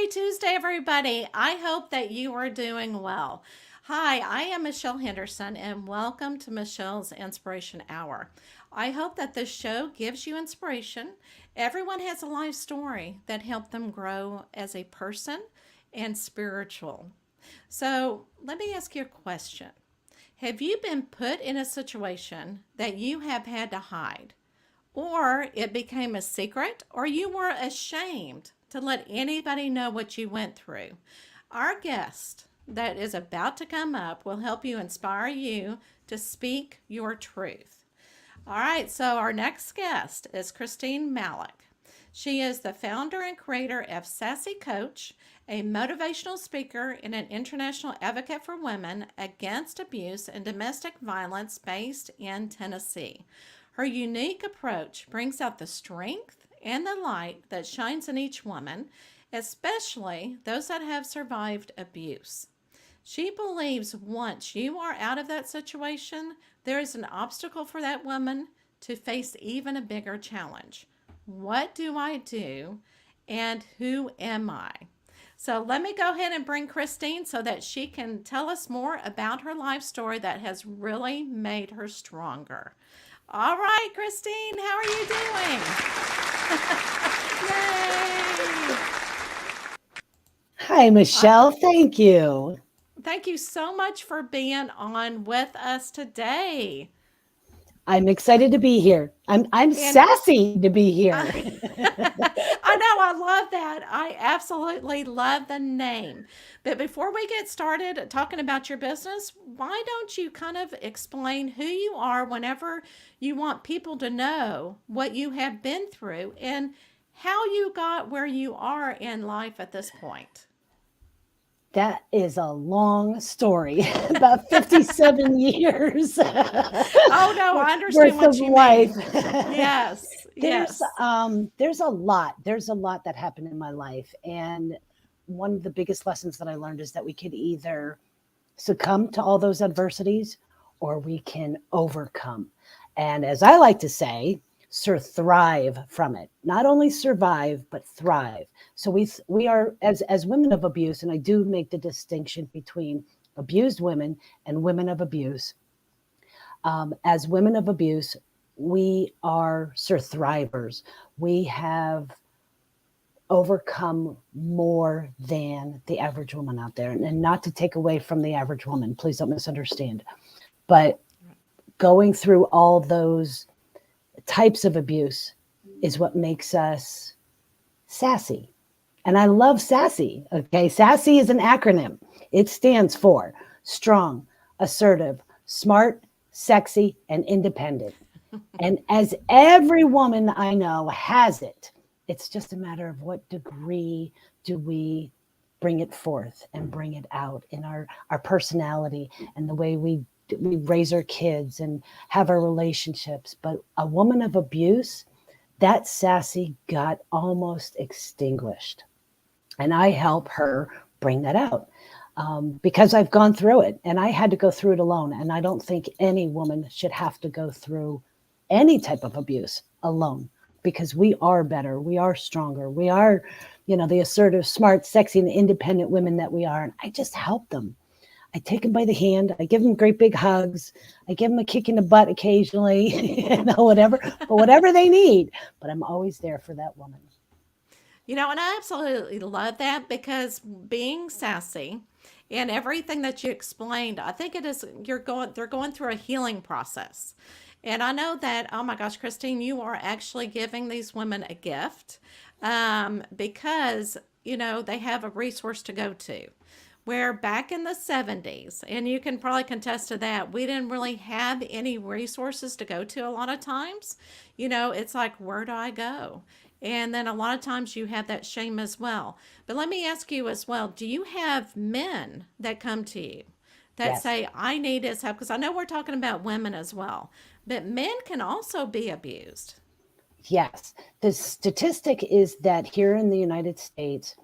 Happy Tuesday, everybody. I hope that you are doing well. Hi, I am Michelle Henderson, and welcome to Michelle's Inspiration Hour. I hope that this show gives you inspiration. Everyone has a life story that helped them grow as a person and spiritual. So, let me ask you a question. Have you been put in a situation that you have had to hide? Or it became a secret, or you were ashamed to let anybody know what you went through. Our guest that is about to come up will help you inspire you to speak your truth. All right, so our next guest is Christine Malek. She is the founder and creator of SASSI Coach, a motivational speaker and an international advocate for women against abuse and domestic violence based in Tennessee. Her unique approach brings out the strength and the light that shines in each woman, especially those that have survived abuse. She believes once you are out of that situation, there is an obstacle for that woman to face even a bigger challenge. What do I do? And who am I? So let me go ahead and bring Christine so that she can tell us more about her life story that has really made her stronger. All right, Christine, how are you doing? Yay! Hi, Michelle. Thank you. Thank you so much for being on with us today. I'm excited to be here. I'm And sassy to be here. I, I know, I love that. I absolutely love the name. But before we get started talking about your business, why don't you kind of explain who you are whenever you want people to know what you have been through and how you got where you are in life at this point? That is a long story, about 57 years Oh, no, I understand worth of what you life. mean. Yes, there's yes. there's a lot that happened in my life, and one of the biggest lessons that I learned is that we could either succumb to all those adversities or we can overcome. And as I like to say, thrive from it. Not only survive, but thrive. So we are as women of abuse, and I do make the distinction between abused women and women of abuse. As women of abuse, we are thrivers. We have overcome more than the average woman out there. And not to take away from the average woman, please don't misunderstand. But going through all those types of abuse is what makes us sassy. And I love SASSI. Okay. SASSI is an acronym. It stands for strong, assertive, smart, sexy, and independent. And as every woman I know has it, it's just a matter of what degree do we bring it forth and bring it out in our personality and the way we raise our kids and have our relationships. But a woman of abuse, that sassy got almost extinguished. And I help her bring that out because I've gone through it and I had to go through it alone. And I don't think any woman should have to go through any type of abuse alone because we are better. We are stronger. We are, the assertive, smart, sexy, and independent women that we are. And I just help them. I take them by the hand. I give them great big hugs. I give them a kick in the butt occasionally, whatever they need. But I'm always there for that woman. And I absolutely love that because being sassy and everything that you explained, I think it is they're going through a healing process. And I know that, oh my gosh, Christine, you are actually giving these women a gift because, they have a resource to go to. Where back in the 70s, and you can probably contest to that, we didn't really have any resources to go to a lot of times. It's like, where do I go? And then a lot of times you have that shame as well. But let me ask you as well, do you have men that come to you that Yes. say, I need his help? Because I know we're talking about women as well, but men can also be abused. Yes. The statistic is that here in the United States,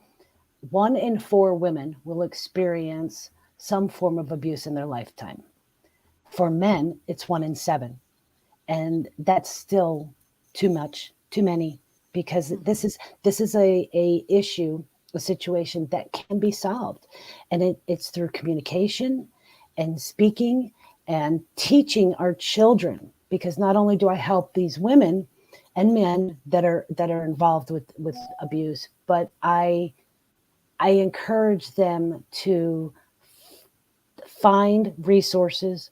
1 in 4 women will experience some form of abuse in their lifetime. For men, it's 1 in 7. And that's still too much, too many, because this is a issue a situation that can be solved. And it's through communication and speaking and teaching our children, because not only do I help these women and men that are involved with abuse, but I encourage them to find resources,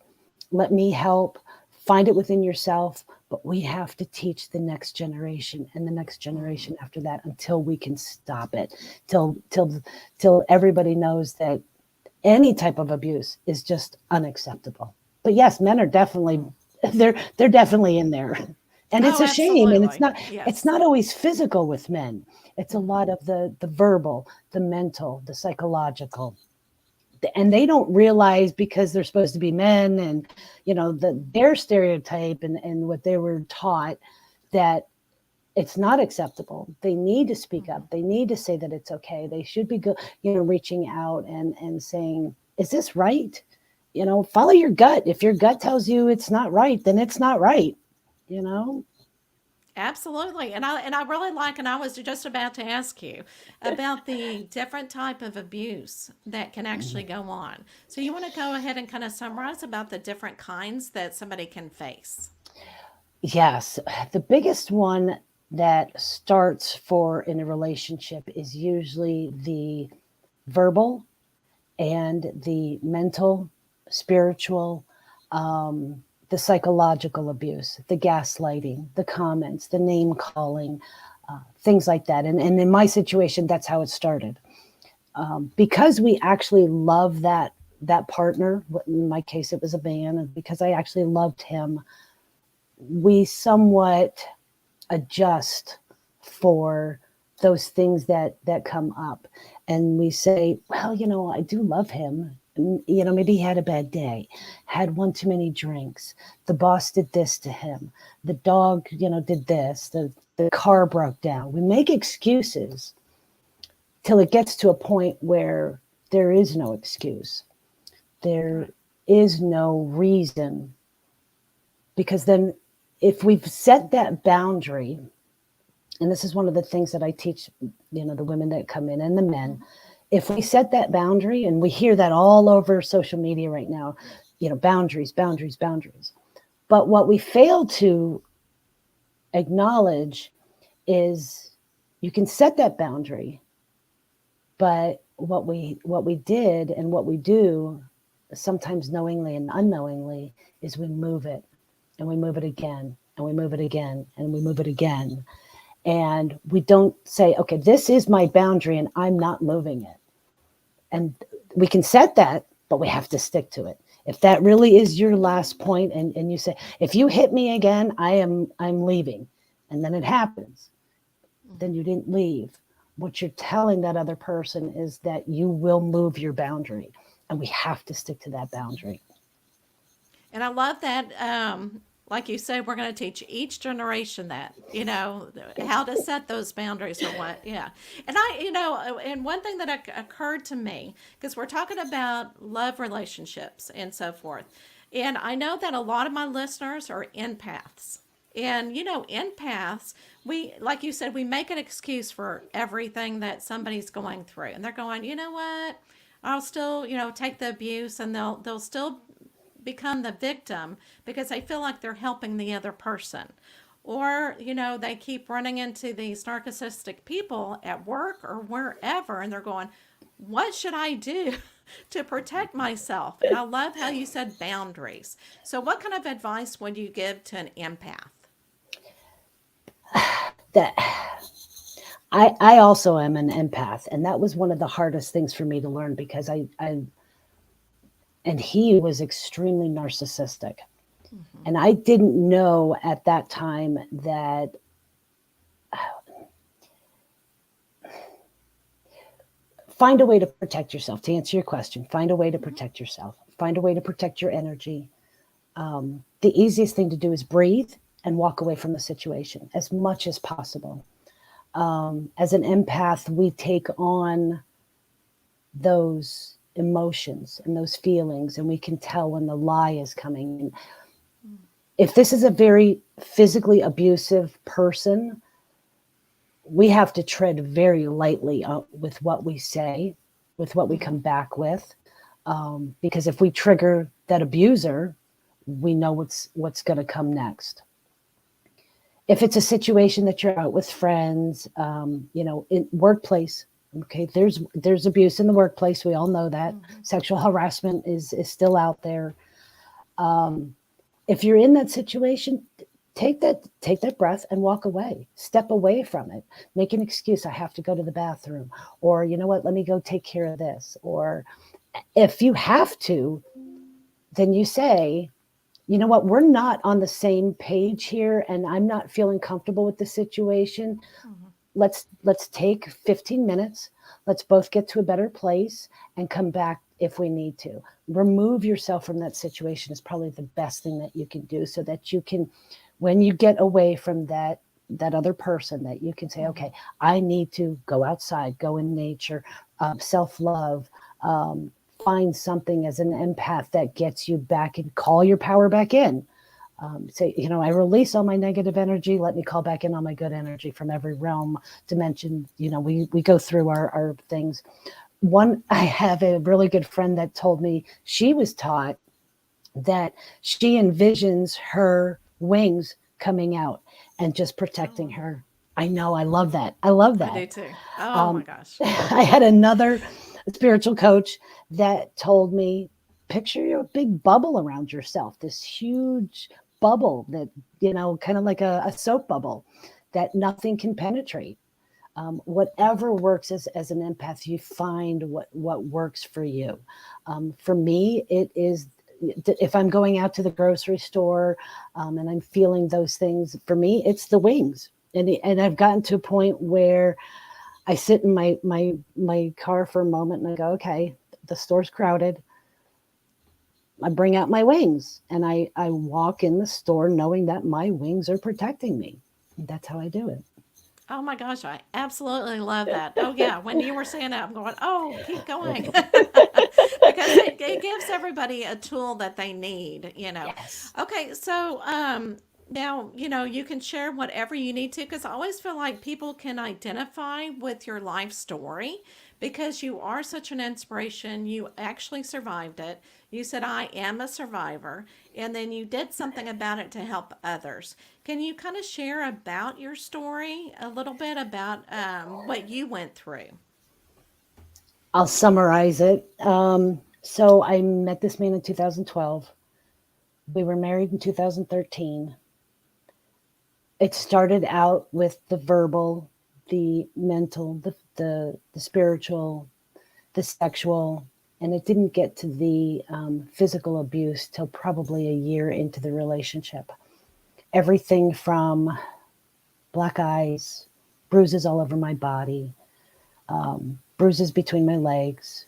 let me help, find it within yourself, but we have to teach the next generation and the next generation after that until we can stop it, till everybody knows that any type of abuse is just unacceptable. But yes, men are definitely they're definitely in there. And it's Oh, a shame, and absolutely. it's Yes. not always physical with men. It's a Mhm. lot of the verbal, the mental, the psychological, and they don't realize, because they're supposed to be men, and their stereotype and what they were taught, that it's not acceptable. They need to speak up. Mhm. They need to say that it's okay. They should be reaching out and saying, is this right? Follow your gut. If your gut tells you it's not right, then it's not right. you know Absolutely. And I really like, and I was just about to ask you about the different type of abuse that can actually go on. So you want to go ahead and kind of summarize about the different kinds that somebody can face. Yes, the biggest one that starts for in a relationship is usually the verbal and the mental, spiritual, um, the psychological abuse, the gaslighting, the comments, the name calling, things like that. And in my situation, that's how it started. Because we actually love that partner. In my case, it was a man, and because I actually loved him, we somewhat adjust for those things that come up, and we say, well, I do love him. Maybe he had a bad day, had one too many drinks, the boss did this to him, the dog did this, the car broke down. We make excuses till it gets to a point where there is no excuse, there Right. is no reason, because then if we've set that boundary, and this is one of the things that I teach, the women that come in and the men. If we set that boundary, and we hear that all over social media right now, boundaries, boundaries, boundaries. But what we fail to acknowledge is, you can set that boundary, but what we did and what we do, sometimes knowingly and unknowingly, is we move it, and we move it again, and we move it again, and we move it again. And we don't say, okay, this is my boundary and I'm not moving it. And we can set that, but we have to stick to it. If that really is your last point, and you say, if you hit me again, I'm leaving, and then it happens, then you didn't leave. What you're telling that other person is that you will move your boundary, and we have to stick to that boundary. And I love that. Like you said, we're going to teach each generation that, how to set those boundaries or what. Yeah. And one thing that occurred to me, because we're talking about love relationships and so forth. And I know that a lot of my listeners are empaths. And, empaths, like you said, we make an excuse for everything that somebody's going through. And they're going, you know what? I'll still, take the abuse, and they'll still become the victim because they feel like they're helping the other person. Or, they keep running into these narcissistic people at work or wherever, and they're going, what should I do to protect myself? And I love how you said boundaries. So, what kind of advice would you give to an empath? That I also am an empath, and that was one of the hardest things for me to learn, because I and he was extremely narcissistic. Mm-hmm. And I didn't know at that time that, find a way to protect yourself. To answer your question, find a way to Mm-hmm. protect yourself, find a way to protect your energy. The easiest thing to do is breathe and walk away from the situation as much as possible. As an empath, we take on those emotions and those feelings, and we can tell when the lie is coming. And if this is a very physically abusive person, we have to tread very lightly with what we say, with what we come back with, because if we trigger that abuser, we know what's going to come next. If it's a situation that you're out with friends, in workplace, okay, there's abuse in the workplace. We all know that. Sexual harassment is still out there. If you're in that situation, take that breath and walk away. Step away from it. Make an excuse. I have to go to the bathroom, or you know what? Let me go take care of this. Or if you have to, then you say, you know what? We're not on the same page here, and I'm not feeling comfortable with the situation. Let's take 15 minutes. Let's both get to a better place and come back if we need to. Remove yourself from that situation is probably the best thing that you can do, so that you can, when you get away from that other person, that you can say, okay, I need to go outside, go in nature, self-love, find something as an empath that gets you back and call your power back in. Say, I release all my negative energy. Let me call back in all my good energy from every realm, dimension. We go through our things. I have a really good friend that told me she was taught that she envisions her wings coming out and just protecting her. I know. I love that. I love that. I do too. Oh my gosh. I had another spiritual coach that told me, picture your big bubble around yourself, this huge bubble that, kind of like a soap bubble that nothing can penetrate. Whatever works as an empath, you find what works for you. For me, it is, if I'm going out to the grocery store and I'm feeling those things, for me, it's the wings. And I've gotten to a point where I sit in my car for a moment and I go, okay, the store's crowded. I bring out my wings and I walk in the store knowing that my wings are protecting me. That's how I do it. Oh my gosh, I absolutely love that. Oh yeah, when you were saying that, I'm going, oh, keep going, because it gives everybody a tool that they need. Yes. Okay, so now you can share whatever you need to, because I always feel like people can identify with your life story because you are such an inspiration. You actually survived it. You said, I am a survivor, and then you did something about it to help others. Can you kind of share about your story a little bit about what you went through? I'll summarize it. So I met this man in 2012. We were married in 2013. It started out with the verbal, the mental, the spiritual, the sexual, and it didn't get to the physical abuse till probably a year into the relationship. Everything from black eyes, bruises all over my body, bruises between my legs.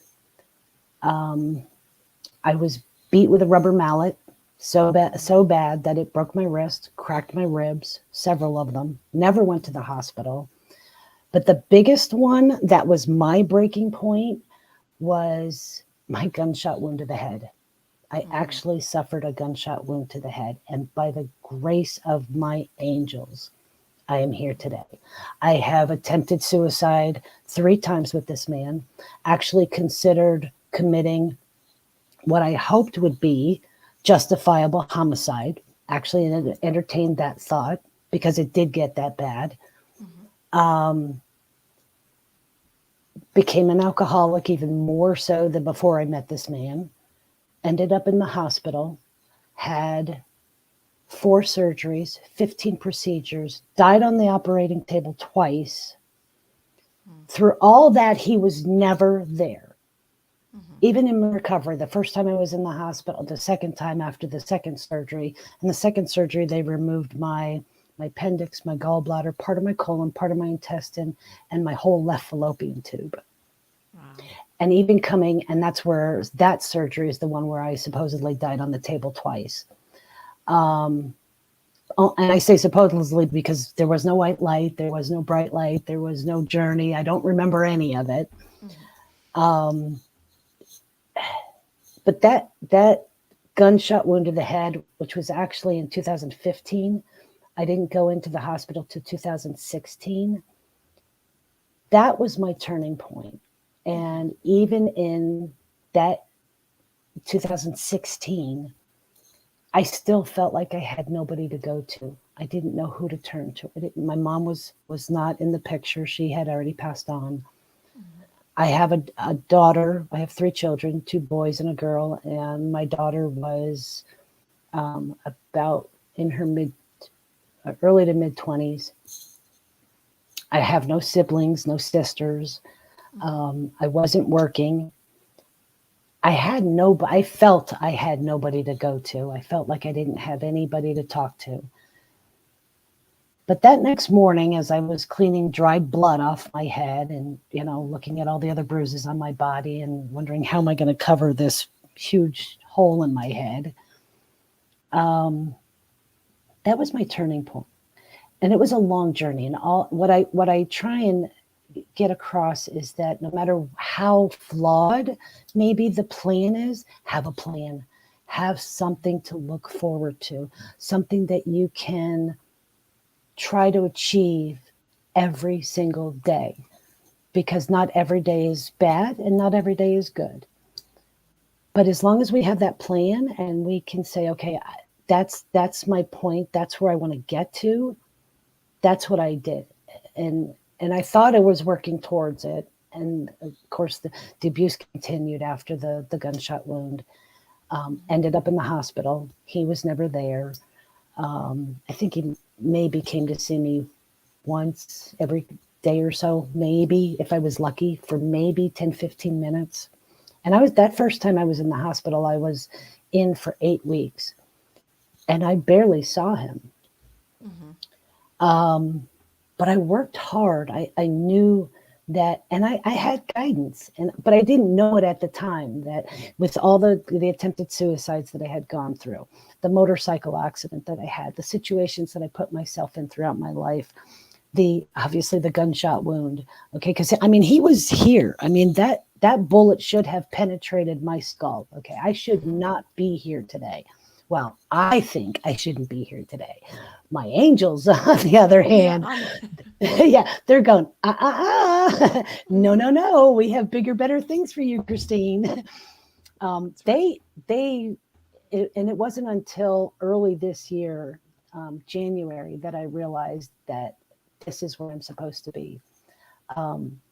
I was beat with a rubber mallet so bad that it broke my wrist, cracked my ribs, several of them. Never went to the hospital. But the biggest one that was my breaking point was my gunshot wound to the head. I actually suffered a gunshot wound to the head. And by the grace of my angels, I am here today. I have attempted suicide 3 times with this man, actually considered committing what I hoped would be justifiable homicide. Actually entertained that thought because it did get that bad. Became an alcoholic even more so than before I met this man. Ended up in the hospital, had 4 surgeries, 15 procedures, died on the operating table twice. Through all that, he was never there. Even in recovery, the first time I was in the hospital, the second time after the second surgery, and the second surgery, they removed my appendix, my gallbladder, part of my colon, part of my intestine, and my whole left fallopian tube. Wow. And even coming, and that's where that surgery is the one where I supposedly died on the table twice. And I say supposedly because there was no white light, there was no bright light, there was no journey. I don't remember any of it. But that gunshot wound to the head, which was actually in 2015, I didn't go into the hospital till 2016. that was my turning point. And even in that 2016, I still felt like I had nobody to go to. I didn't know who to turn to. My mom was not in the picture. She had already passed on. I have a daughter. I have three children, two boys and a girl. And my daughter was about in her early to mid 20s. I have no siblings, no sisters. I wasn't working. I felt I had nobody to go to. I felt like I didn't have anybody to talk to. But that next morning, as I was cleaning dried blood off my head and, looking at all the other bruises on my body and wondering how am I going to cover this huge hole in my head, that was my turning point. And it was a long journey. And what I try and get across is that no matter how flawed maybe the plan is, have a plan. Have something to look forward to, something that you can try to achieve every single day, because not every day is bad and not every day is good. But as long as we have that plan and we can say, okay, that's my point, that's where I want to get to, that's what I did. And I thought I was working towards it. And of course, the abuse continued after the gunshot wound. Ended up in the hospital. He was never there. I think he maybe came to see me once every day or so, maybe, if I was lucky, for maybe 10, 15 minutes. And that first time I was in the hospital, I was in for 8 weeks. And I barely saw him. But I worked hard. I knew that, and I had guidance, but I didn't know it at the time, that with all the attempted suicides that I had gone through, the motorcycle accident that I had, the situations that I put myself in throughout my life, obviously the gunshot wound. Okay. Cause he was here. That bullet should have penetrated my skull. Okay. I should not be here today. Well, I think I shouldn't be here today. My angels, on the other hand, yeah, they're going, no, we have bigger, better things for you, Christine. And it wasn't until early this year, January, that I realized that this is where I'm supposed to be.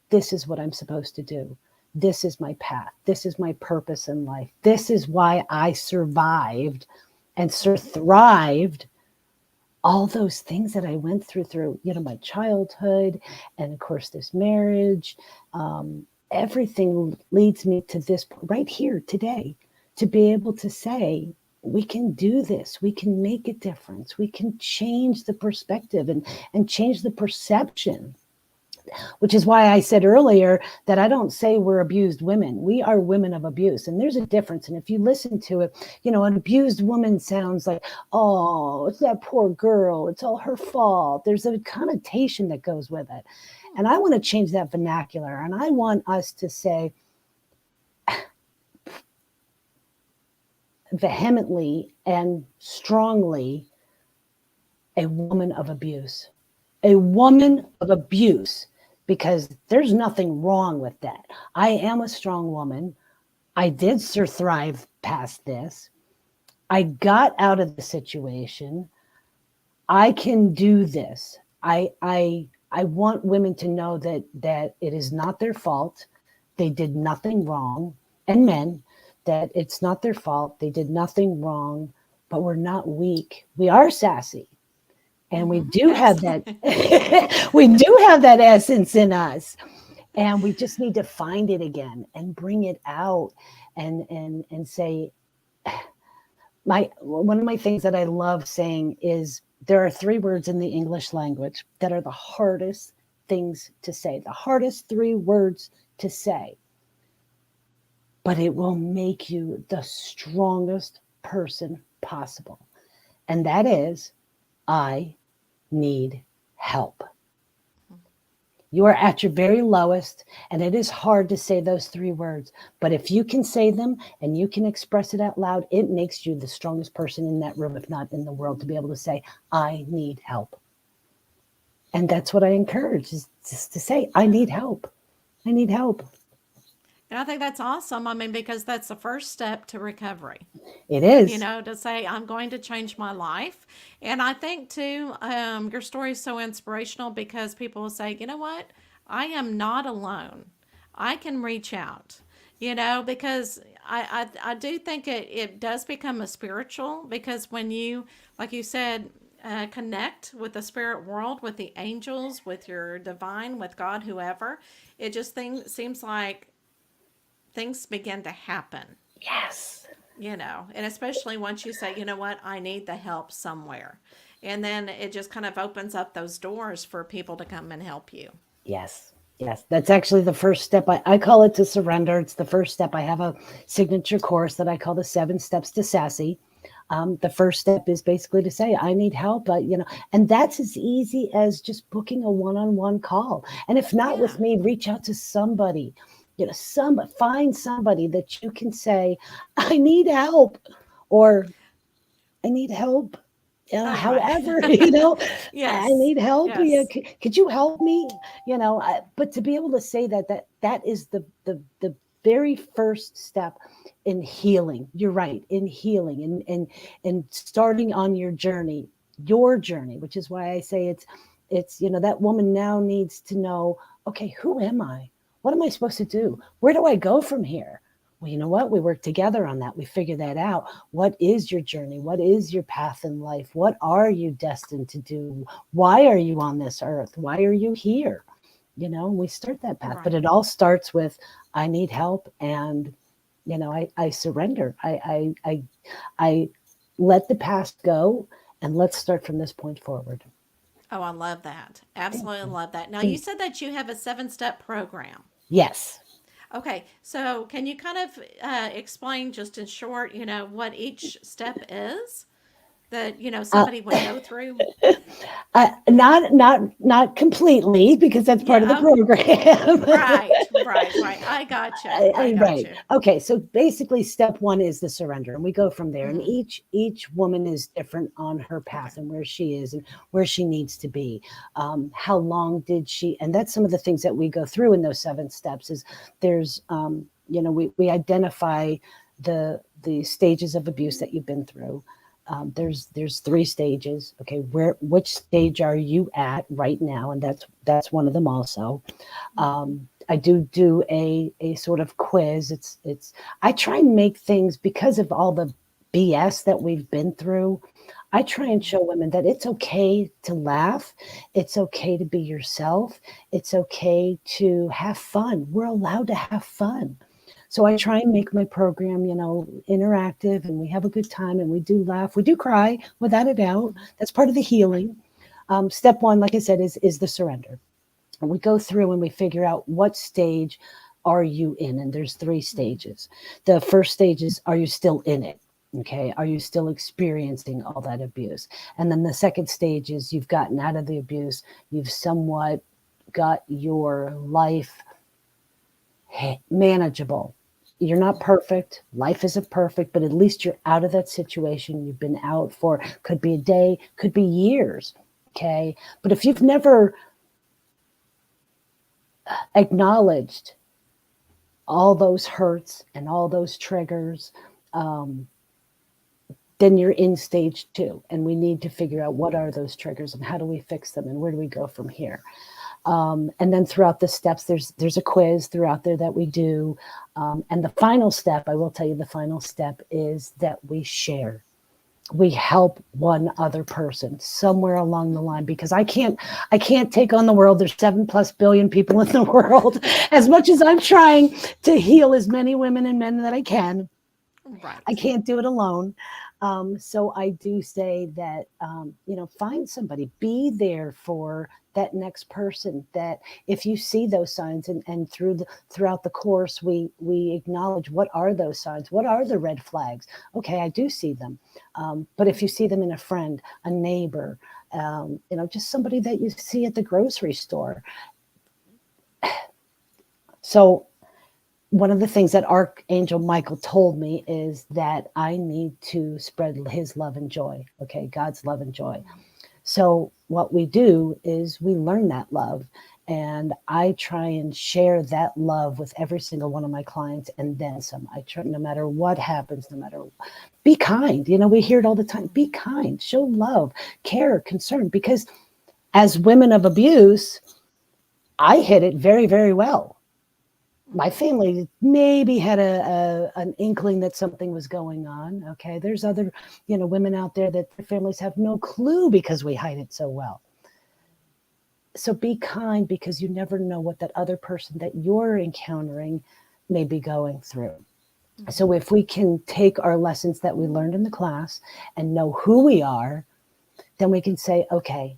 This is what I'm supposed to do. This is my path. This is my purpose in life. This is why I survived and thrived all those things that I went through, my childhood, and of course this marriage. Everything leads me to this point right here today, to be able to say, we can do this. We can make a difference. We can change the perspective and change the perception. Which is why I said earlier that I don't say we're abused women. We are women of abuse. And there's a difference. And if you listen to it, an abused woman sounds like, oh, it's that poor girl. It's all her fault. There's a connotation that goes with it. And I want to change that vernacular. And I want us to say vehemently and strongly, a woman of abuse. A woman of abuse. Because there's nothing wrong with that. I am a strong woman. I did thrive past this. I got out of the situation. I can do this. I want women to know that it is not their fault. They did nothing wrong. And men, that it's not their fault. They did nothing wrong, but we're not weak. We are sassy. And we do have that, we do have that essence in us. And we just need to find it again and bring it out and say, one of my things that I love saying is there are 3 words in the English language that are the hardest things to say, the hardest 3 words to say. But it will make you the strongest person possible. And that is, I need help. You are at your very lowest, and it is hard to say those 3 words. But if you can say them and you can express it out loud, it makes you the strongest person in that room, if not in the world, to be able to say, I need help. And that's what I encourage, is just to say, I need help. I need help. And I think that's awesome. I mean, because that's the first step to recovery, It you is. know, to say, I'm going to change my life. And I think, too, your story is so inspirational because people will say, you know what? I am not alone. I can reach out, you know, because I do think it does become a spiritual because when you, like you said, connect with the spirit world, with the angels, with your divine, with God, whoever, it just seems like things begin to happen, Yes. you know, and especially once you say, you know what, I need the help somewhere. And then it just kind of opens up those doors for people to come and help you. Yes. Yes. That's actually the first step. I call it to surrender. It's the first step. I have a signature course that I call the 7 Steps to SASSI. The first step is basically to say, I need help, and that's as easy as just booking a one-on-one call. And if not Yeah. with me, reach out to somebody, find somebody that you can say, I need help, or I need help. Oh, right. However, I Yes. need help. Yeah, Yes. could you help me? But to be able to say that is the very first step in healing. You're right, in healing and starting on your journey, which is why I say it's that woman now needs to know, okay, who am I? What am I supposed to do? Where do I go from here? Well, you know what? We work together on that. We figure that out. What is your journey? What is your path in life? What are you destined to do? Why are you on this earth? Why are you here? We start that path, but Right. it all starts with, I need help, and I surrender. I let the past go, and let's start from this point forward. Oh, I love that. Thank Absolutely you. love that. Now, you Mm. said that you have a 7 step program. Yes. Okay. So, can you kind of explain just in short, you know, what each step is that, you know, Uh, somebody would go through? not completely, because that's part of the Yeah. program. Right. I gotcha. I Right. gotcha. Okay. So basically, step one is the surrender, and we go from there. And Mm-hmm. each woman is different on her Okay. path and where she is and where she needs to be. How long did she? And that's some of the things that we go through in those 7 steps. Is there's we identify the stages of abuse that you've been through. There's 3 stages. Okay, which stage are you at right now? And that's one of them also. I do a sort of quiz. It's I try and make things, because of all the BS that we've been through. I try and show women that it's okay to laugh. It's okay to be yourself. It's okay to have fun. We're allowed to have fun. So I try and make my program, interactive, and we have a good time, and we do laugh. We do cry, without a doubt. That's part of the healing. Step one, like I said, is the surrender. And we go through and we figure out, what stage are you in? And there's 3 stages. The first stage is, are you still in it? Okay. Are you still experiencing all that abuse? And then the second stage is, you've gotten out of the abuse. You've somewhat got your life manageable. You're not perfect. Life isn't perfect, but at least you're out of that situation. You've been out for, could be a day, could be years. Okay. But if you've never acknowledged all those hurts and all those triggers, um, then you're in stage 2. And we need to figure out, what are those triggers and how do we fix them and where do we go from here. And then throughout the steps, there's a quiz throughout there that we do. And the final step, I will tell you, the final step is that we share. We help one other person somewhere along the line, because I can't take on the world. There's 7+ billion people in the world. As much as I'm trying to heal as many women and men that I can, I Right. can't do it alone. So I do say that, find somebody, be there for that next person. That if you see those signs, and throughout the course, we acknowledge, what are those signs? What are the red flags? Okay, I do see them. But if you see them in a friend, a neighbor, just somebody that you see at the grocery store. So one of the things that Archangel Michael told me is that I need to spread his love and joy. Okay, God's love and joy. So what we do is we learn that love, And I try and share that love with every single one of my clients and then some. I try, no matter what happens, no matter, be kind. You know, we hear it all the time. Be kind, show love, care, concern. Because as women of abuse, I hit it very, very well. My family maybe had an inkling that something was going on. Okay. There's other, women out there that their families have no clue because we hide it so well. So be kind, because you never know what that other person that you're encountering may be going through. So if we can take our lessons that we learned in the class and know who we are, then we can say, okay,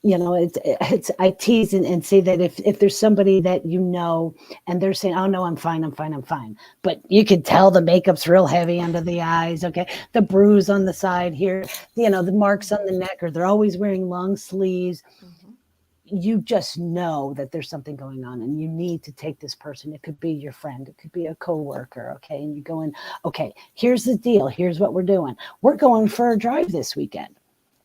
I tease and say that if there's somebody that and they're saying, oh no, I'm fine, but you can tell the makeup's real heavy under the eyes, okay, the bruise on the side here, the marks on the neck, or they're always wearing long sleeves. You just know that there's something going on, and you need to take this person. It could be your friend, it could be a coworker, okay, and you go in, okay, here's the deal, here's what we're doing. We're going for a drive this weekend.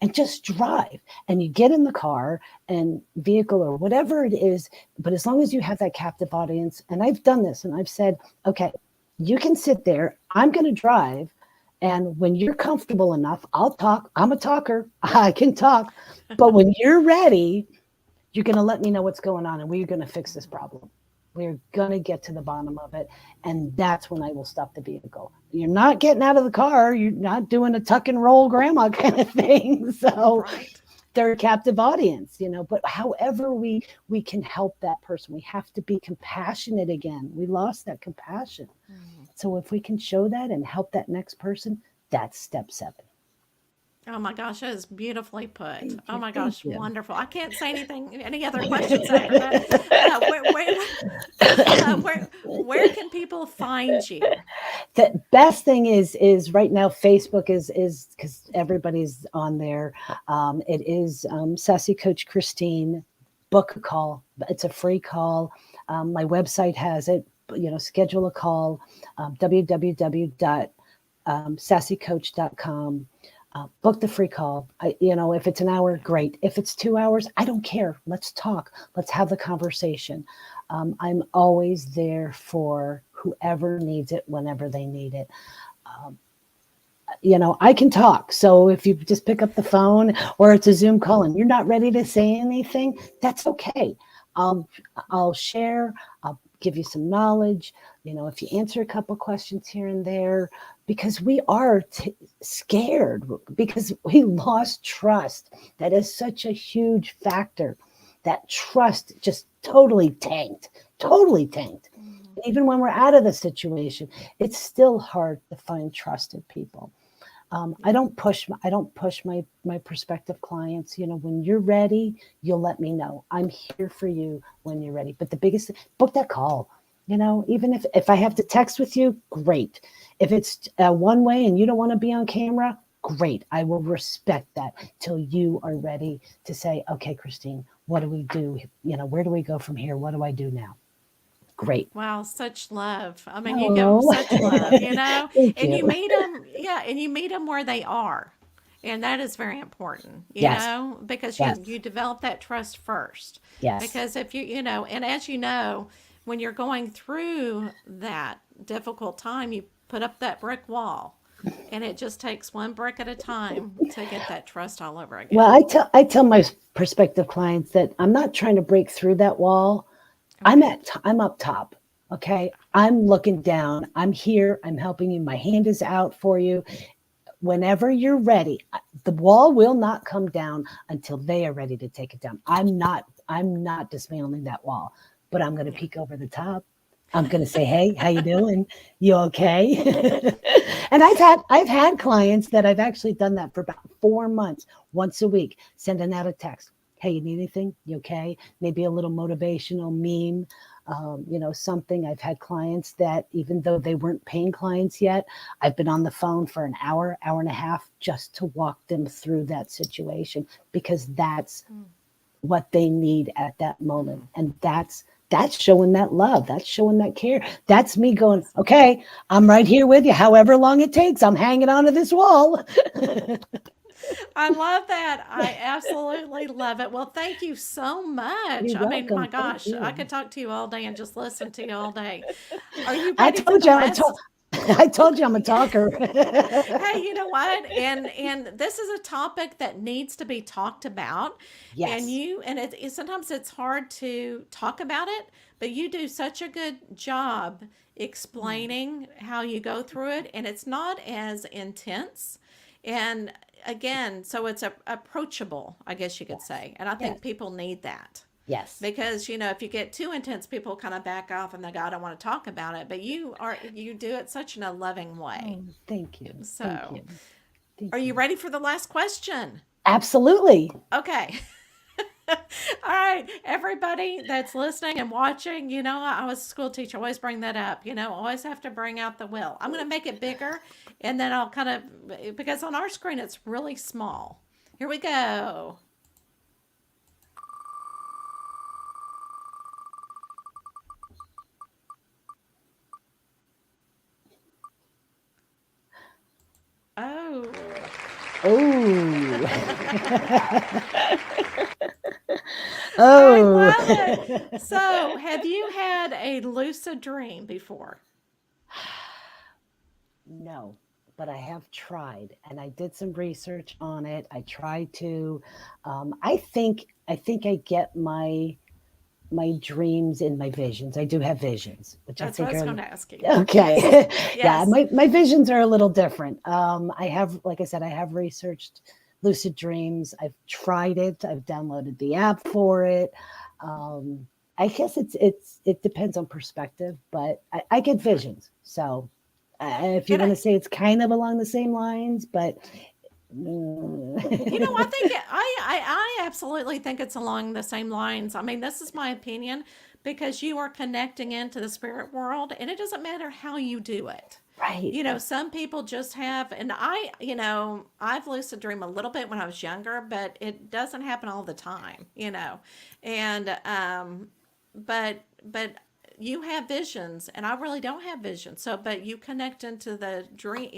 And just drive, and you get in the car and vehicle or whatever it is. But as long as you have that captive audience, and I've done this and I've said, okay, you can sit there, I'm going to drive. And when you're comfortable enough, I'll talk. I'm a talker. I can talk. But when you're ready, you're going to let me know what's going on, and we're going to fix this problem. We're going to get to the bottom of it. And that's when I will stop the vehicle. You're not getting out of the car. You're not doing a tuck and roll grandma kind of thing. So they're a captive audience, but however we can help that person, we have to be compassionate again. We lost that compassion. So if we can show that and help that next person, that's step 7. Oh my gosh, that is beautifully put. Oh my gosh, wonderful. I can't say any other questions after that. Where can people find you? The best thing is right now, Facebook is because everybody's on there. It is SASSI Coach Christine. Book a call. It's a free call. My website has it. Schedule a call. www.sassicoach.com. Book the free call. If it's an hour, great. If it's 2 hours, I don't care. Let's talk. Let's have the conversation. I'm always there for whoever needs it, whenever they need it. I can talk. So if you just pick up the phone or it's a Zoom call and you're not ready to say anything, that's okay. I'll share. I'll give you some knowledge. If you answer a couple questions here and there, because we are scared, because we lost trust. That is such a huge factor. That trust just totally tanked. Even when we're out of the situation, it's still hard to find trusted people. I don't push my prospective clients. When you're ready, you'll let me know. I'm here for you when you're ready. But the biggest thing, book that call. Even if I have to text with you, great. If it's one way and you don't want to be on camera, great. I will respect that till you are ready to say, okay, Christine, what do we do? Where do we go from here? What do I do now? Great. Wow, such love. I mean, you give them such love, Thank and you. you meet them, and you meet them where they are. And that is very important, because you develop that trust first. Yes. Because if and as you know, when you're going through that difficult time, you put up that brick wall, and it just takes one brick at a time to get that trust all over again. Well, I tell my prospective clients that I'm not trying to break through that wall. Okay. I'm up top. Okay. I'm looking down. I'm here. I'm helping you. My hand is out for you. Whenever you're ready, the wall will not come down until they are ready to take it down. I'm not dismantling that wall, but I'm going to peek over the top. I'm going to say, hey, how you doing? You okay? And I've had clients that I've actually done that for about 4 months, once a week, sending out a text. Hey, you need anything? You okay? Maybe a little motivational meme, something. I've had clients that, even though they weren't paying clients yet, I've been on the phone for an hour and a half just to walk them through that situation, because that's what they need at that moment. And that's showing that love. That's showing that care. That's me going, okay, I'm right here with you. However long it takes, I'm hanging onto this wall. I love that. I absolutely love it. Well, thank you so much. You're I mean, my welcome. Thank gosh, I you. could talk to you all day and just listen to you all day. Are you I ready for told the you I'm a talk. last? I told you I'm a talker. Hey, you know what? And this is a topic that needs to be talked about. Yes. And sometimes it's hard to talk about it, but you do such a good job Mm, explaining how you go through it, and it's not as intense. And again, so it's approachable, I guess you could yes. say. And I Yes. think people need that. Yes. Because if you get too intense, people kind of back off and they go, I don't want to talk about it. But you do it such in a loving way. Oh, thank you. Thank So, you. Thank are you you. ready for the last question? Absolutely. Okay. All right, everybody that's listening and watching, I was a school teacher. Always bring that up. Always have to bring out the will. I'm going to make it bigger, and then I'll kind of, because on our screen it's really small. Here we go. Oh. Oh. I Oh. love it. So, have you had a lucid dream before? No, but I have tried, and I did some research on it. I tried to. I think I get my dreams in my visions. I do have visions, which I That's what I think was are going to ask you. Yes. okay. Yeah, Yes. my visions are a little different. I have, like I said, I have researched lucid dreams. I've tried it. I've downloaded the app for it. Um, I guess it depends on perspective, but I get visions. So if you And want to say it's kind of along the same lines, but I think I absolutely think it's along the same lines. I mean, this is my opinion because you are connecting into the spirit world, and it doesn't matter how you do it. right. Some people just have, and I've lucid dream a little bit when I was younger, but it doesn't happen all the time. And but you have visions, and I really don't have visions. So, but you connect into the dream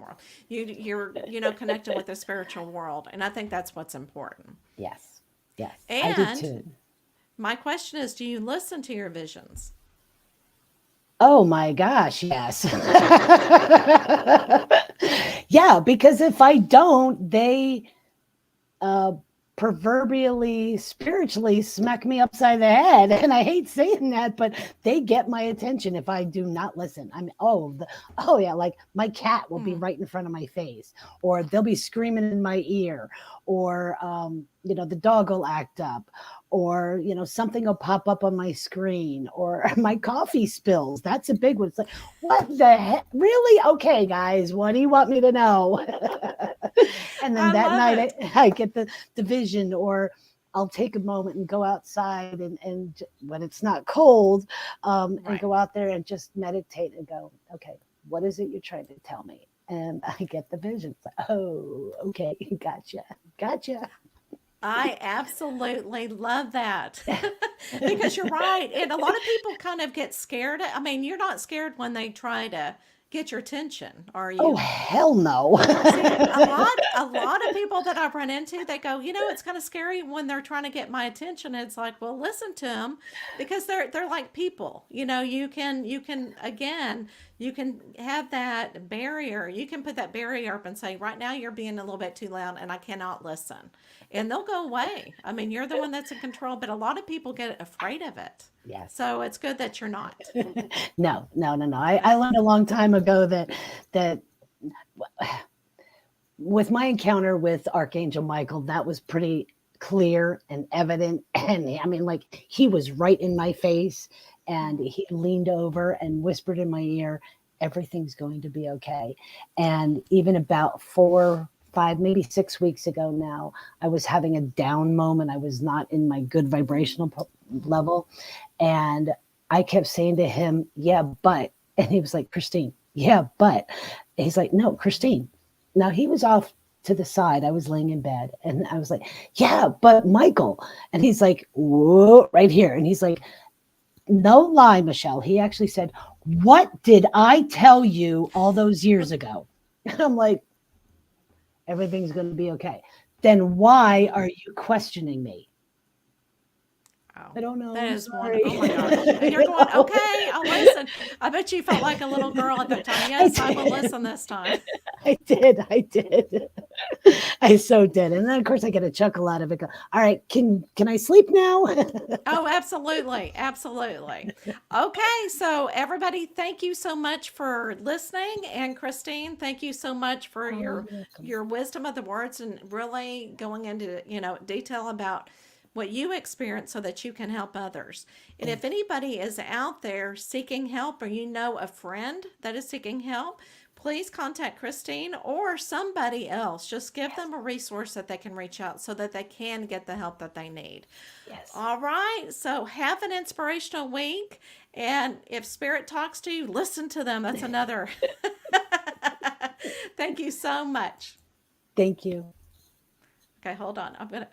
world. You're connecting with the spiritual world, and I think that's what's important. Yes. Yes. I do And too. my question is, do you listen to your visions? Oh my gosh, yes. Yeah, because if I don't, they uh, proverbially, spiritually smack me upside the head. And I hate saying that, but they get my attention if I do not listen. I mean, oh yeah, like my cat will be Hmm. right in front of my face, or they'll be screaming in my ear, or the dog will act up, or something will pop up on my screen, or my coffee spills. That's a big one. It's like, what the heck? Really? Okay, guys, what do you want me to know? And then I that love night it. I get the vision, or I'll take a moment and go outside, and when it's not cold, and Right. go out there and just meditate and go, okay, what is it you're trying to tell me? And I get the vision. It's like, oh, okay, gotcha. I absolutely love that because you're right. And a lot of people kind of get scared. I mean, you're not scared when they try to get your attention, are Oh you? hell no. See, a lot of people that I've run into, they go, it's kind of scary when they're trying to get my attention. It's like, well, listen to them because they're like people. You can again, you can have that barrier. You can put that barrier up and say, right now you're being a little bit too loud and I cannot listen. And they'll go away. I mean, you're the one that's in control, but a lot of people get afraid of it. Yes. So it's good that you're not. No, no, no, no. I learned a long time ago that with my encounter with Archangel Michael, that was pretty clear and evident. And I mean, like, he was right in my face, and Mhm. he leaned over and whispered in my ear, everything's going to be okay. And even about 4, 5, maybe 6 weeks ago now, I was having a down moment. I was not in my good vibrational level. And I kept saying to him, yeah, but, and he was like, Christine, yeah, but. He's like, no, Christine. Now he was off to the side. I was laying in bed, and I was like, yeah, but Michael. And he's like, whoa, right here. And he's like, no lie, Michelle. He actually said, what did I tell you all those years ago? And I'm like, Everything's going to be okay. Then why are you questioning me? Oh, I don't know. that I'm is sorry. wonderful. Oh my gosh. And you're going, okay, I'll listen. I bet you felt like a little girl at that time. I Yes, I will did. listen this time. I did. I did. I so did. And then of course I get a chuckle out of it. Go, all right, can I sleep now? Oh, absolutely. Absolutely. Okay. So, everybody, thank you so much for listening. And Christine, thank you so much for Oh, you're welcome. your wisdom of the words and really going into, detail about what you experience so that you can help others. And if Thank you. anybody is out there seeking help or you know a friend that is seeking help, please contact Christine or somebody else. Just give Yes. them a resource that they can reach out so that they can get the help that they need. Yes. All right. So have an inspirational week. And if Spirit talks to you, listen to them. That's another. Thank you so much. Thank you. Okay, hold on. I'm going to.